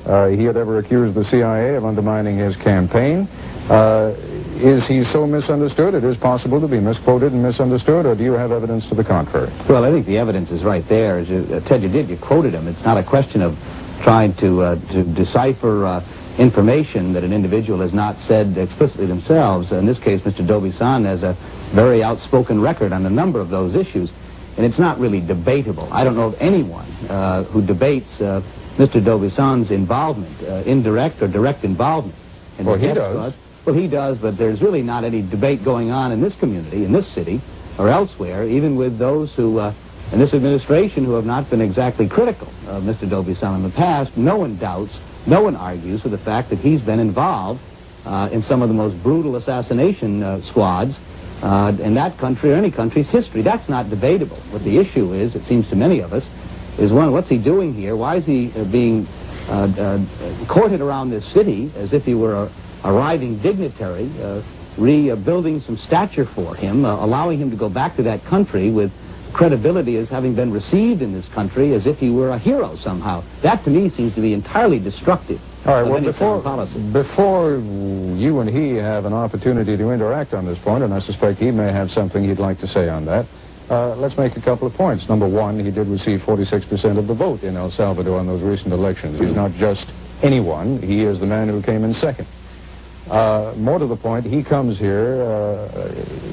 he had ever accused the CIA of undermining his campaign. Is he so misunderstood? It is possible to be misquoted and misunderstood, or do you have evidence to the contrary? Well, I think the evidence is right there. As Ted, you quoted him. It's not a question of trying to decipher information that an individual has not said explicitly themselves. In this case, Mr. Dobi-san has a very outspoken record on a number of those issues, and it's not really debatable. I don't know of anyone who debates Mr. Dobi-san's involvement, indirect or direct involvement. In well, he does. Well, he does, but there's really not any debate going on in this community, in this city, or elsewhere, even with those who, in this administration, who have not been exactly critical of Mr. Dobi-san in the past. No one doubts, no one argues with the fact that he's been involved in some of the most brutal assassination squads in that country or any country's history. That's not debatable. What the issue is, it seems to many of us, is one, what's he doing here? Why is he being courted around this city as if he were a rising dignitary, rebuilding some stature for him, allowing him to go back to that country with credibility as having been received in this country as if he were a hero somehow? That, to me, seems to be entirely destructive. All right, well, before you and he have an opportunity to interact on this point, and I suspect he may have something he'd like to say on that, let's make a couple of points. Number one, he did receive 46% of the vote in El Salvador in those recent elections. He's not just anyone. He is the man who came in second. More to the point, he comes here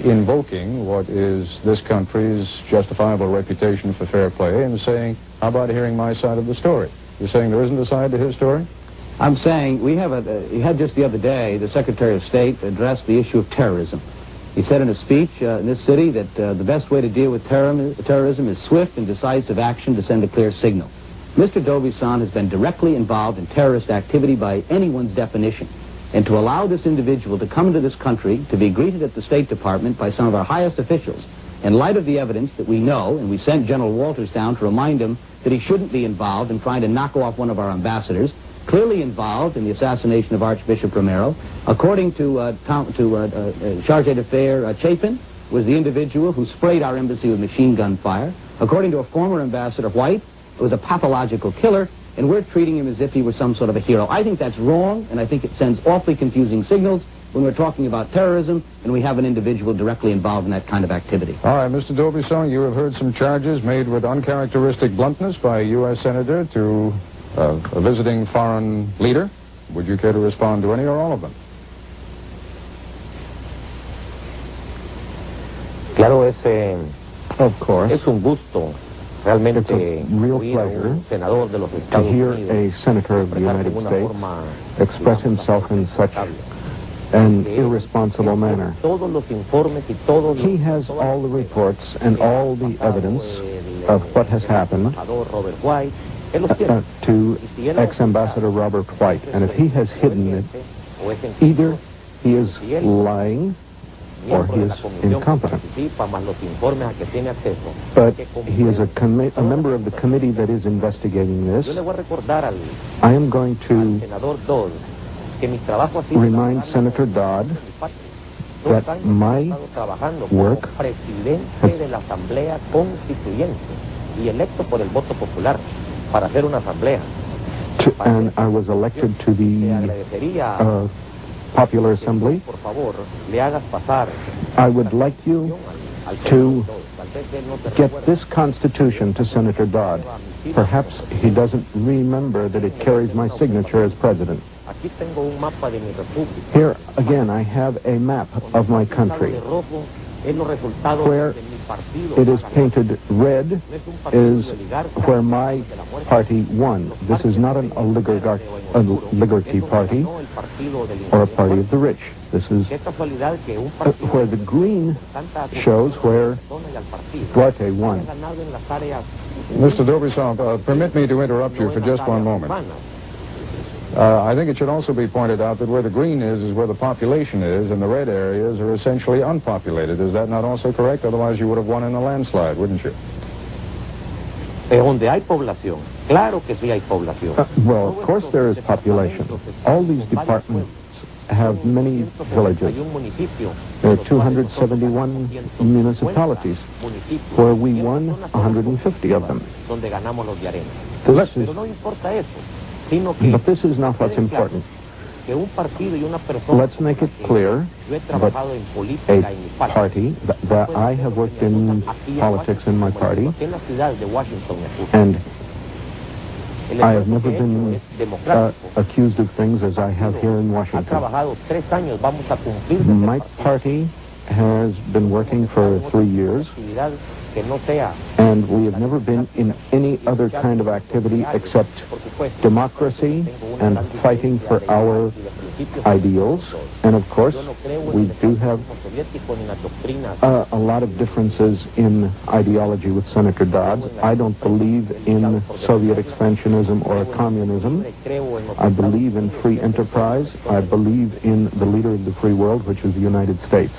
invoking what is this country's justifiable reputation for fair play and saying, how about hearing my side of the story? You're saying there isn't a side to his story? I'm saying we have you had just the other day, the Secretary of State addressed the issue of terrorism. He said in a speech in this city that the best way to deal with terrorism is swift and decisive action to send a clear signal. Mr. Dobi-san has been directly involved in terrorist activity by anyone's definition. And to allow this individual to come into this country, to be greeted at the State Department by some of our highest officials, in light of the evidence that we know, and we sent General Walters down to remind him that he shouldn't be involved in trying to knock off one of our ambassadors, clearly involved in the assassination of Archbishop Romero. According to Charge d'Affaires Chapin, was the individual who sprayed our embassy with machine gun fire. According to a former ambassador, White, it was a pathological killer, and we're treating him as if he was some sort of a hero. I think that's wrong, and I think it sends awfully confusing signals when we're talking about terrorism and we have an individual directly involved in that kind of activity. All right, Mr. Dobi-san, you have heard some charges made with uncharacteristic bluntness by a U.S. Senator to a visiting foreign leader. Would you care to respond to any or all of them? Claro, of course. Es un gusto. It's a real pleasure to hear a senator of the United States express himself in such an irresponsible manner. He has all the reports and all the evidence of what has happened to ex-Ambassador Robert White. And if he has hidden it, either he is lying or he is incompetent. But he is a member of the committee that is investigating this. I am going to remind Senator Dodd that my work and I was elected to the Popular Assembly. I would like you to get this Constitution to Senator Dodd. Perhaps he doesn't remember that it carries my signature as president. Here, again, I have a map of my country. Where it is painted red is where my party won. This is not an oligarchy party or a party of the rich. This is where the green shows where Duarte won. Mr. Dobi-san, permit me to interrupt you for just one moment. I think it should also be pointed out that where the green is where the population is, and the red areas are essentially unpopulated. Is that not also correct? Otherwise you would have won in a landslide, wouldn't you? Well, of course there is population. All these departments have many villages. There are 271 municipalities, where we won 150 of them. But this is not what's important. Let's make it clear that a party, that I have worked in politics in my party, and I have never been accused of things as I have here in Washington. My party has been working for 3 years, and we have never been in any other kind of activity except democracy and fighting for our ideals. And of course, we do have a lot of differences in ideology with Senator Dodds. I don't believe in Soviet expansionism or communism. I believe in free enterprise. I believe in the leader of the free world, which is the United States.